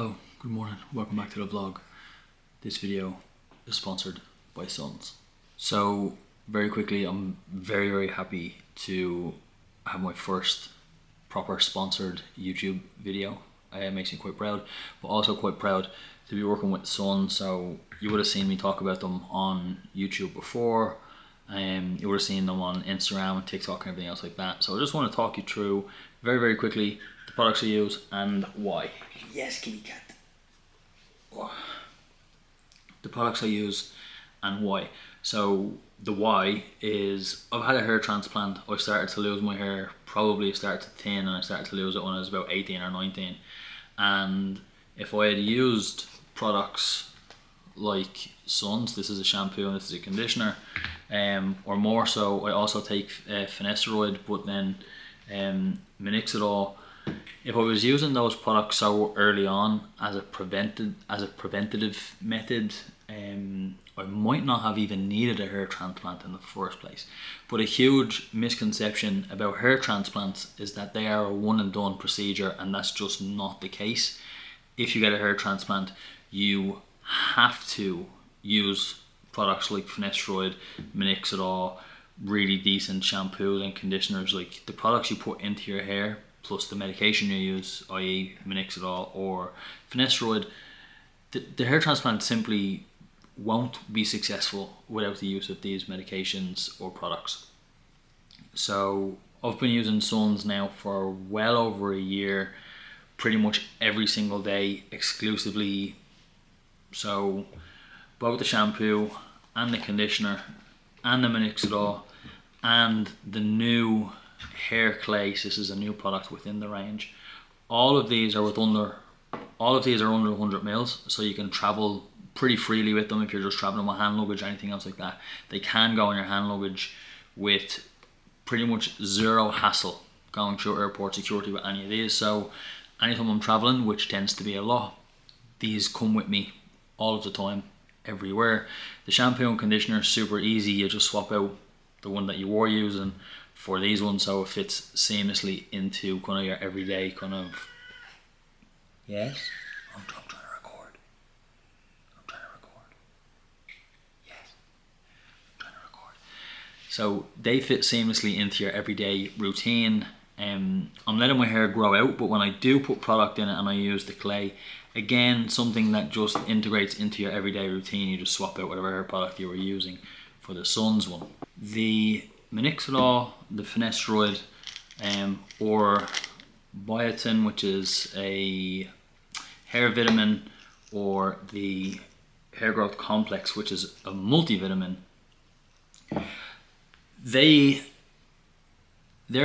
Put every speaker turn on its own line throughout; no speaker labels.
Hello, good morning, welcome back to the vlog. This video is sponsored by Suns. So very quickly, I'm very happy to have my first proper sponsored YouTube video. It makes me quite proud, but also quite proud to be working with Suns. So you would have seen me talk about them on YouTube before, you would have seen them on Instagram and TikTok and everything else like that. So I just want to talk you through very quickly the products I use and why. Yes, kitty cat. Oh. The products I use and why. So the why is I've had a hair transplant. I started to lose my hair, probably started to thin, and I started to lose it when I was about 18 or 19. And if I had used products like Suns, this is a shampoo and this is a conditioner, or more so, I also take finasteride, but then minoxidil. If I was using those products so early on as a preventative method, I might not have even needed a hair transplant in the first place. But a huge misconception about hair transplants is that they are a one and done procedure, and that's just not the case. If you get a hair transplant, you have to use products like finasteride, minoxidil, really decent shampoos and conditioners. Like the products you put into your hair plus the medication you use, i.e. minoxidil or finasteride, the hair transplant simply won't be successful without the use of these medications or products. So I've been using Suns now for well over a year, pretty much every single day exclusively. So both the shampoo and the conditioner and the minoxidil and the new hair clay, this is a new product within the range. All of these are under 100 mils, so you can travel pretty freely with them if you're just traveling with hand luggage or anything else like that. They can go in your hand luggage with pretty much zero hassle going through airport security with any of these. So anytime I'm traveling, which tends to be a lot, these come with me all of the time, everywhere. The shampoo and conditioner is super easy. You just swap out the one that you were using for these ones, so it fits seamlessly into kind of your everyday kind of. Yes? I'm trying to record. Yes. I'm trying to record. So they fit seamlessly into your everyday routine. I'm letting my hair grow out, but when I do put product in it and I use the clay, again, something that just integrates into your everyday routine. You just swap out whatever hair product you were using for the Suns one. The minoxidil, the finasteride, or biotin, which is a hair vitamin, or the hair growth complex, which is a multivitamin, they're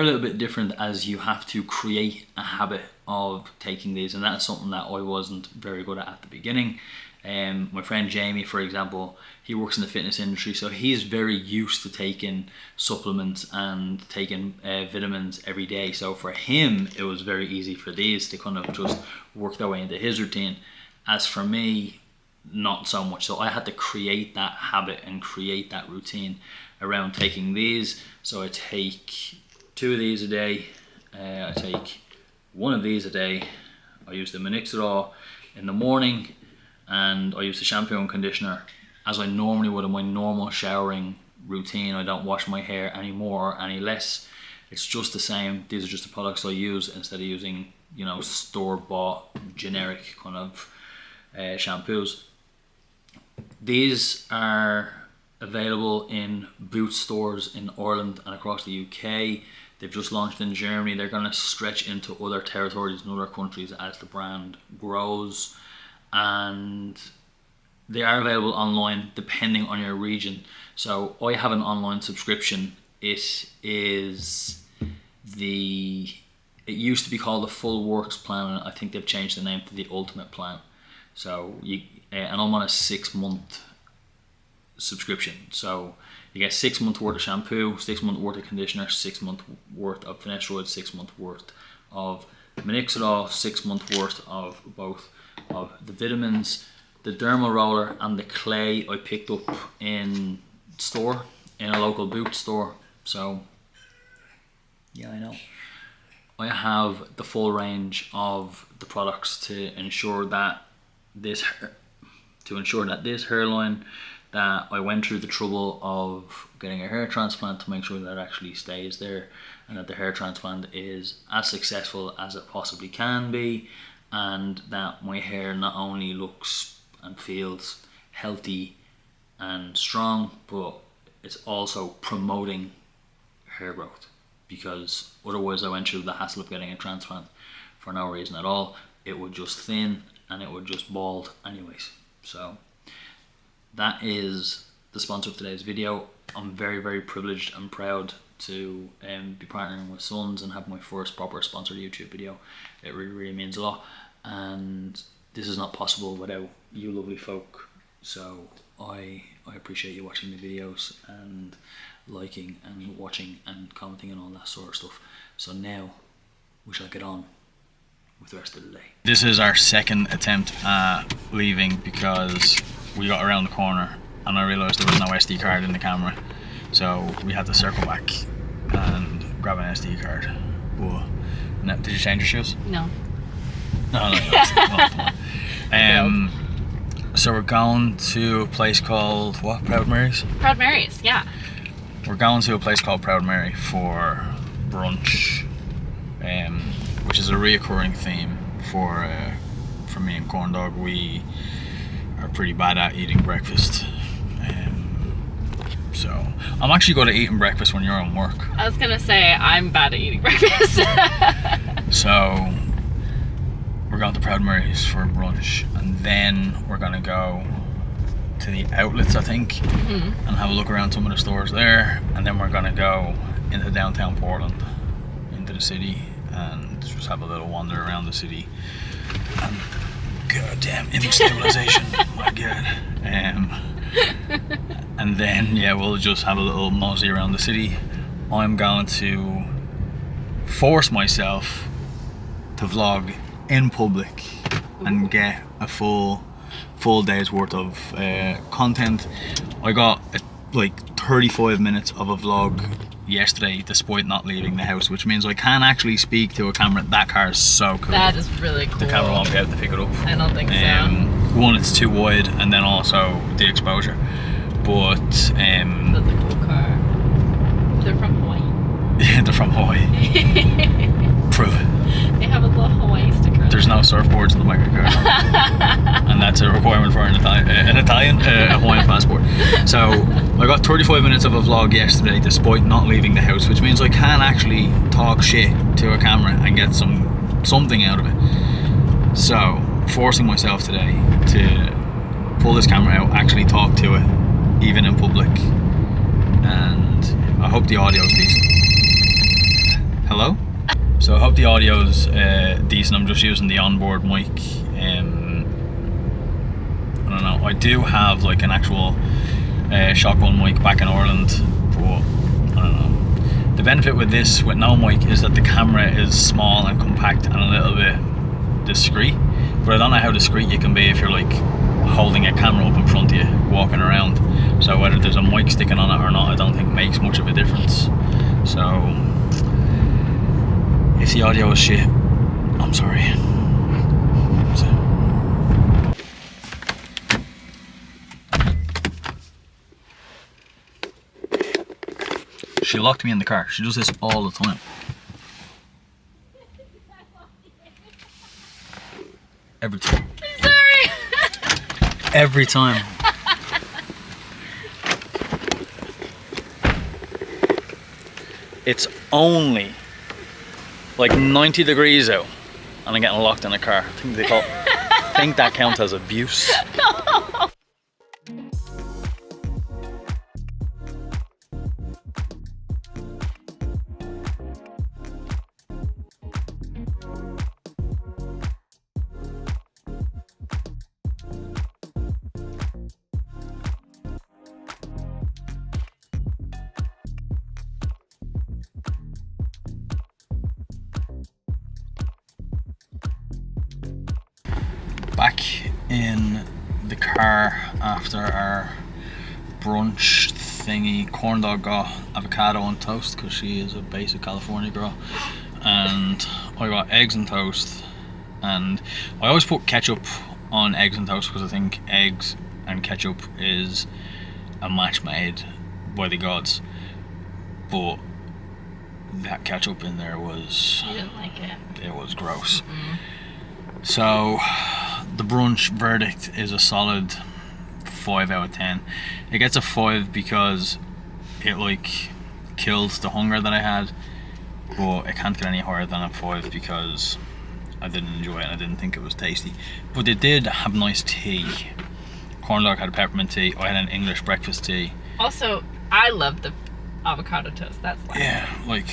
a little bit different, as you have to create a habit of taking these, and that's something that I wasn't very good at the beginning. My friend Jamie, for example, he works in the fitness industry, so he's very used to taking supplements and taking vitamins every day. So for him, it was very easy for these to kind of just work their way into his routine. As for me, not so much. So I had to create that habit and create that routine around taking these. So I take 2 of these a day. I take 1 of these a day. I use the minoxidil in the morning, and I use the shampoo and conditioner as I normally would in my normal showering routine. I don't wash my hair any more or any less. It's just the same. These are just the products I use instead of using, you know, store-bought generic kind of shampoos. These are available in Boots stores in Ireland and across the UK. They've just launched in Germany. They're going to stretch into other territories and other countries as the brand grows. And they are available online depending on your region. So I have an online subscription. It used to be called the Full Works plan, and I think they've changed the name to the Ultimate plan. So and I'm on a 6-month subscription. So you get 6 months worth of shampoo, 6 months worth of conditioner, 6 months worth of finasteride, 6 months worth of minoxidil, 6 months worth of both of the vitamins. The dermal roller and the clay I picked up in a local boot store. So yeah, I know. I have the full range of the products to ensure that this hairline that I went through the trouble of getting a hair transplant to make sure that it actually stays there, and that the hair transplant is as successful as it possibly can be, and that my hair not only looks and feels healthy and strong, but it's also promoting hair growth, because otherwise I went through the hassle of getting a transplant for no reason at all. It would just thin and it would just bald anyways. So that is the sponsor of today's video. I'm very, very privileged and proud to be partnering with Sons and have my first proper sponsored YouTube video. It really, really means a lot, and this is not possible without you lovely folk. So I appreciate you watching the videos and liking and watching and commenting and all that sort of stuff. So now we shall get on with the rest of the day. This is our second attempt at leaving because we got around the corner and I realised there was no SD card in the camera, so we had to circle back and grab an SD card. Whoa. No, did you change your shoes?
No.
No. So we're going to a place called what? Proud Mary's?
Proud Mary's, yeah.
We're going to a place called Proud Mary for brunch, which is a reoccurring theme for me and Corndog. We are pretty bad at eating breakfast. So I'm actually good at eating breakfast when you're on work.
I was gonna say I'm bad at eating breakfast.
So we're going to Proud Mary's for brunch, and then we're gonna go to the outlets, I think, and have a look around some of the stores there, and then we're gonna go into downtown Portland, into the city, and just have a little wander around the city. And goddamn image stabilization, my god. And then yeah, we'll just have a little mosey around the city. I'm going to force myself to vlog in public and get a full day's worth of content. I got like 35 minutes of a vlog yesterday despite not leaving the house, which means I can actually speak to a camera. That car is so cool.
That is really cool.
The camera won't be able to pick it up.
I don't think so.
One, it's too wide, and then also the exposure. But
that's a cool car. They're from Hawaii.
Yeah, they're from Hawaii. Prove it.
They have a little Hawaii sticker.
There's no surfboards in the back of the car. And that's a requirement for an Italian Hawaiian passport. So I got 35 minutes of a vlog yesterday despite not leaving the house, which means I can actually talk shit to a camera and get something out of it. So forcing myself today to pull this camera out, actually talk to it, even in public, and I hope the audio's decent. Hello? So I hope the audio's decent. I'm just using the onboard mic. I don't know, I do have like an actual shotgun mic back in Ireland, but I don't know. The benefit with this with no mic is that the camera is small and compact and a little bit discreet, but I don't know how discreet you can be if you're like holding a camera up in front of you walking around. So whether there's a mic sticking on it or not, I don't think makes much of a difference. So if the audio is shit, I'm sorry. She locked me in the car. She does this all the time. Every time.
I'm sorry.
Every time. It's only like 90 degrees out and I'm getting locked in a car. I think that counts as abuse. Back in the car after our brunch thingy. Corndog got avocado on toast because she is a basic California girl, and I got eggs and toast, and I always put ketchup on eggs and toast because I think eggs and ketchup is a match made by the gods, but that ketchup in there was...
You didn't like it.
It was gross. So the brunch verdict is a solid 5 out of 10. It gets a 5 because it like killed the hunger that I had, but it can't get any higher than a 5 because I didn't enjoy it and I didn't think it was tasty. But it did have nice tea. Corndog had a peppermint tea. I had an English breakfast tea.
Also, I love the avocado toast. That's like...
Yeah, like...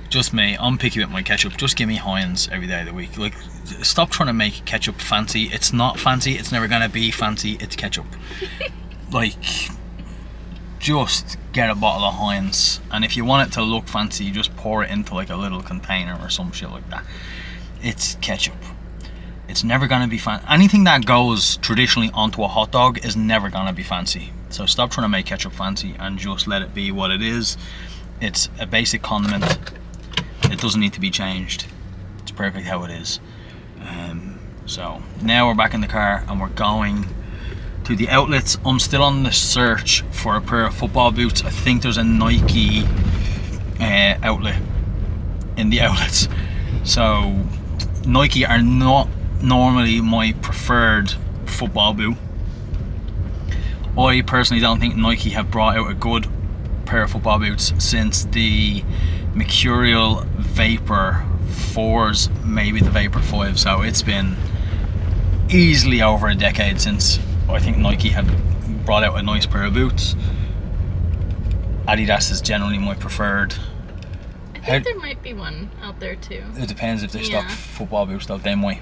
Just me, I'm picky with my ketchup. Just give me Heinz every day of the week. Like, stop trying to make ketchup fancy. It's not fancy. It's never gonna be fancy. It's ketchup. Like, just get a bottle of Heinz, and if you want it to look fancy, just pour it into like a little container or some shit like that. It's ketchup. It's never gonna be fancy. Anything that goes traditionally onto a hot dog is never gonna be fancy. So stop trying to make ketchup fancy and just let it be what it is. It's a basic condiment. It doesn't need to be changed. It's perfect how it is. So now we're back in the car and we're going to the outlets. I'm still on the search for a pair of football boots. I think there's a Nike outlet in the outlets. So Nike are not normally my preferred football boot. I personally don't think Nike have brought out a good pair of football boots since the Mercurial Vapor 4s, maybe the Vapor 5. So it's been easily over a decade since I think Nike have brought out a nice pair of boots. Adidas is generally my preferred.
I think there might be one out there too.
It depends if they stock football boots though, they might.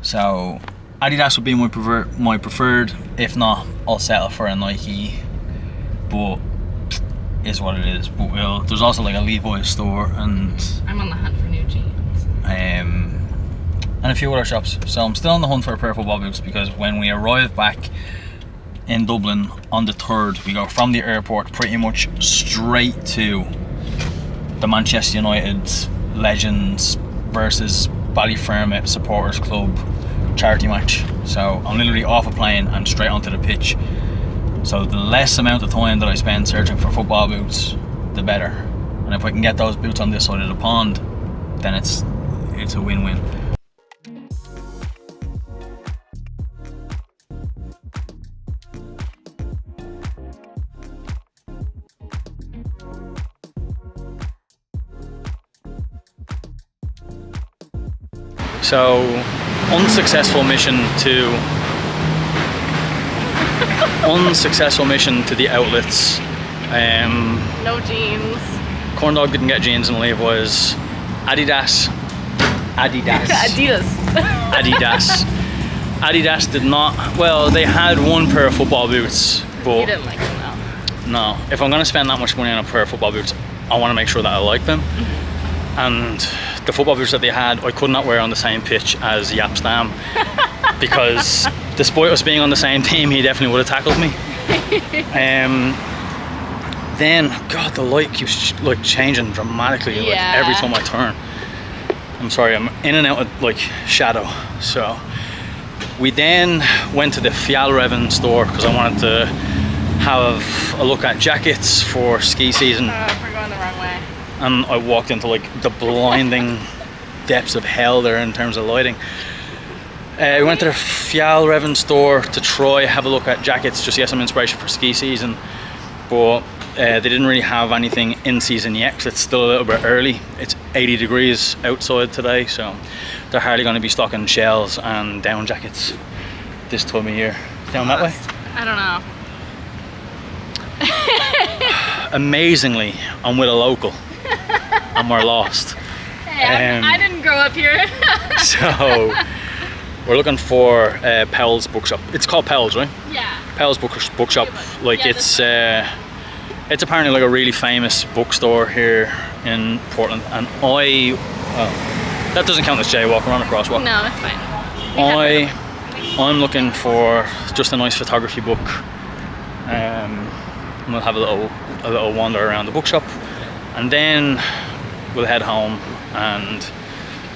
So Adidas would be my preferred. If not, I'll settle for a Nike, but is what it is. But there's also like a Levi's store, and
I'm on the hunt for new jeans.
And a few other shops. So I'm still on the hunt for a pair of football boots, because when we arrive back in Dublin on the 3rd, we go from the airport pretty much straight to the Manchester United Legends versus Ballyfermot Supporters Club charity match. So I'm literally off a plane and straight onto the pitch. So the less amount of time that I spend searching for football boots, the better. And if I can get those boots on this side of the pond, then it's a win-win. So, unsuccessful mission to the outlets.
No jeans.
Corndog didn't get jeans and Levi's. Adidas did not. Well, they had one pair of football boots, but
You didn't like them though.
no. If I'm gonna spend that much money on a pair of football boots, I want to make sure that I like them. And the football boots that they had, I could not wear on the same pitch as Yapstam, because despite us being on the same team, he definitely would have tackled me. Then, God, the light keeps like changing dramatically, like every time I turn. I'm sorry, I'm in and out of like shadow. So we then went to the Fjallraven store because I wanted to have a look at jackets for ski season.
We're going the wrong way.
And I walked into like the blinding depths of hell there in terms of lighting. We went to the Fjallraven store to have a look at jackets, just to get some inspiration for ski season, but they didn't really have anything in season yet because it's still a little bit early. It's 80 degrees outside today, so they're hardly going to be stocking shells and down jackets this time of year. Down that way?
I don't know.
Amazingly, I'm with a local and we're lost.
Hey, I didn't grow up here.
So we're looking for Powell's bookshop. It's called Powell's, right?
Yeah.
Powell's bookshop. Like yeah, it's apparently like a really famous bookstore here in Portland. And that doesn't count as jaywalk. We're on a crosswalk.
No, it's fine.
I'm looking for just a nice photography book. And we'll have a little wander around the bookshop, and then we'll head home and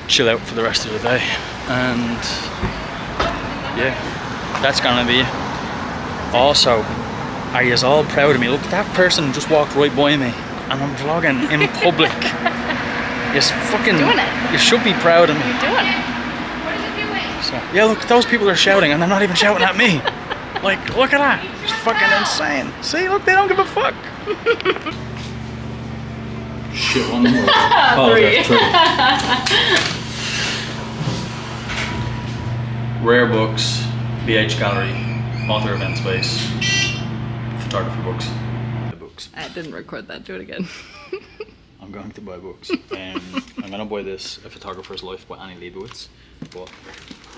chill out for the rest of the day. And yeah, that's gonna be it. Also, are you all proud of me? Look, that person just walked right by me and I'm vlogging in public. You're fucking
doing it.
You should be proud of me.
You're doing it.
So, yeah, look, those people are shouting and they're not even shouting at me. Like, look at that. It's fucking insane. See, look, they don't give a fuck. Shit, one more. Oh,
Three.
Rare Books, BH Gallery, Author Event Space, Photography Books. The books.
I didn't record that. Do it again.
I'm going to buy books. I'm going to buy this A Photographer's Life by Annie Leibovitz, but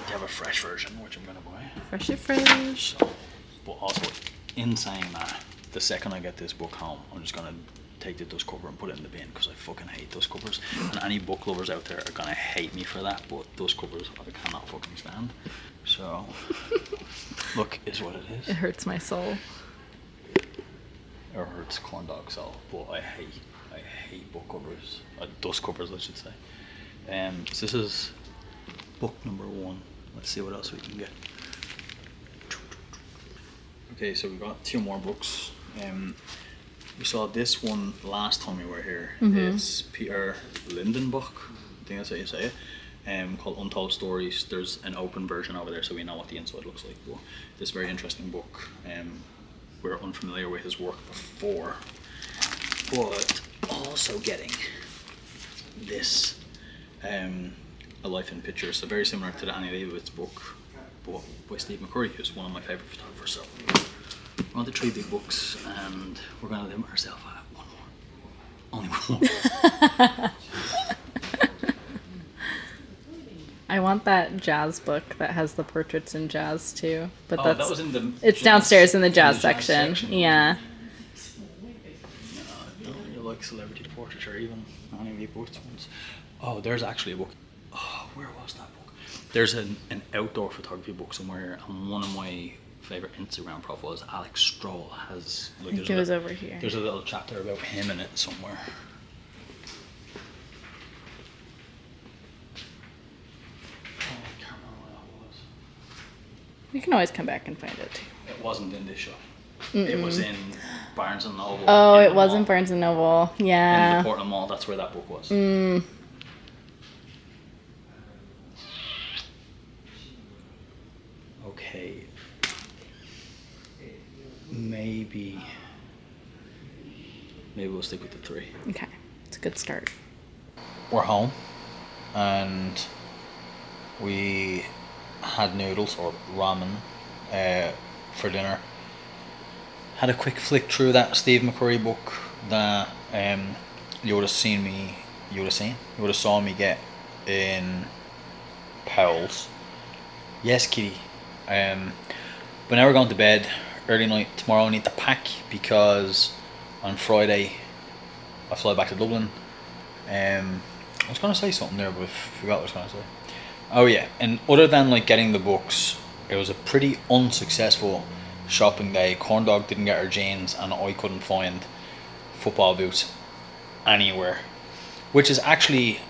they have a fresh version, which I'm going to buy.
Fresh.
So, but also, in saying that, the second I get this book home, I'm just going to take the dust cover and put it in the bin because I fucking hate dust covers. And any book lovers out there are going to hate me for that, but dust covers I cannot fucking stand. So, look, is what it is.
It hurts my soul.
Or hurts Corndog soul, but I hate book covers, dust covers I should say. So this is book number 1. Let's see what else we can get. Okay, so we got 2 more books. We saw this one last time we were here. It's Peter Lindenbach, I think that's how you say it, called Untold Stories. There's an open version over there so we know what the inside looks like. But this very interesting book. We're unfamiliar with his work before, but also getting this A Life in Pictures, so very similar to the Annie Leibovitz book, but by Steve McCurry, who's one of my favourite photographers. So we're on to 3 big books and we're going to limit ourselves at one more. Only one more.
I want that jazz book that has the portraits in jazz too, but
that was in the
it's
jazz,
downstairs in the jazz,
jazz
section. Yeah.
No, you like celebrity portraiture, even Annie Leibovitz ones. Oh, there's actually a book. Oh, where was that book? There's an outdoor photography book somewhere, and one of my favourite Instagram profiles, Alex Stroll, has like.
I think it was over here.
There's a little chapter about him in it somewhere.
You can always come back and find it too.
It wasn't in this shop. It was in Barnes and Noble.
Oh, it was in Barnes and Noble. Yeah.
In the Portland Mall, that's where that book was. Okay. Maybe we'll stick with the 3.
Okay, it's a good start.
We're home and we had noodles or ramen for dinner. Had a quick flick through that Steve McCurry book that you would have saw me get in Powell's. Yes, kitty. But now we're going to bed. Early night tomorrow. I need to pack because on Friday I fly back to Dublin. I was going to say something there, but I forgot what I was going to say. Oh yeah, and other than like getting the books, it was a pretty unsuccessful shopping day. Corndog didn't get her jeans and I couldn't find football boots anywhere, which is actually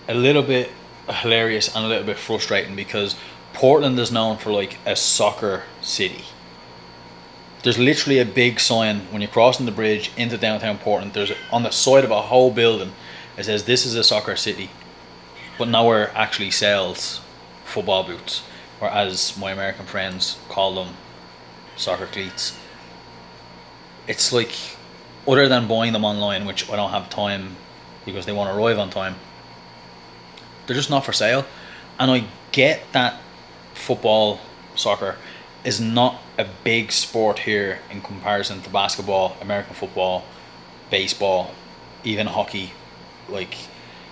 a little bit hilarious and a little bit frustrating because Portland is known for like a soccer city. There's literally a big sign when you're crossing the bridge into downtown Portland. There's on the side of a whole building it says this is a soccer city, but nowhere actually sells football boots, or as my American friends call them, soccer cleats. It's like, other than buying them online, which I don't have time because they won't arrive on time, they're just not for sale. And I get that football, soccer is not a big sport here in comparison to basketball, American football, baseball, even hockey. Like,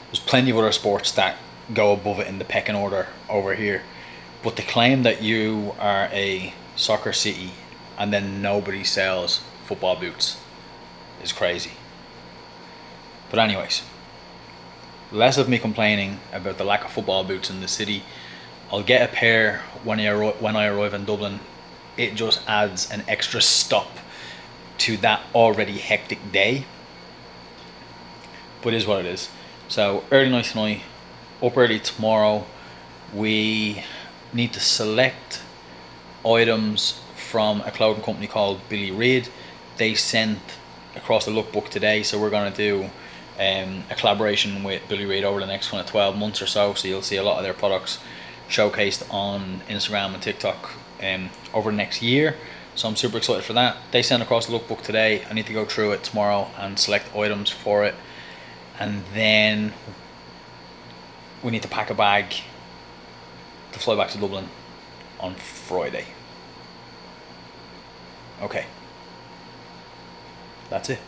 there's plenty of other sports that go above it in the pecking order over here. But to claim that you are a soccer city and then nobody sells football boots is crazy. But anyways, less of me complaining about the lack of football boots in the city. I'll get a pair when I arrive in Dublin. It just adds an extra stop to that already hectic day. but it is what it is. So early night tonight, up early tomorrow. We need to select items from a clothing company called Billy Reid. They sent across the lookbook today, so we're going to do a collaboration with Billy Reid over the next kind of 12 months or so. So you'll see a lot of their products showcased on Instagram and TikTok over the next year. So I'm super excited for that. They sent across the lookbook today. I need to go through it tomorrow and select items for it, and then we need to pack a bag to fly back to Dublin on Friday. Okay, that's it.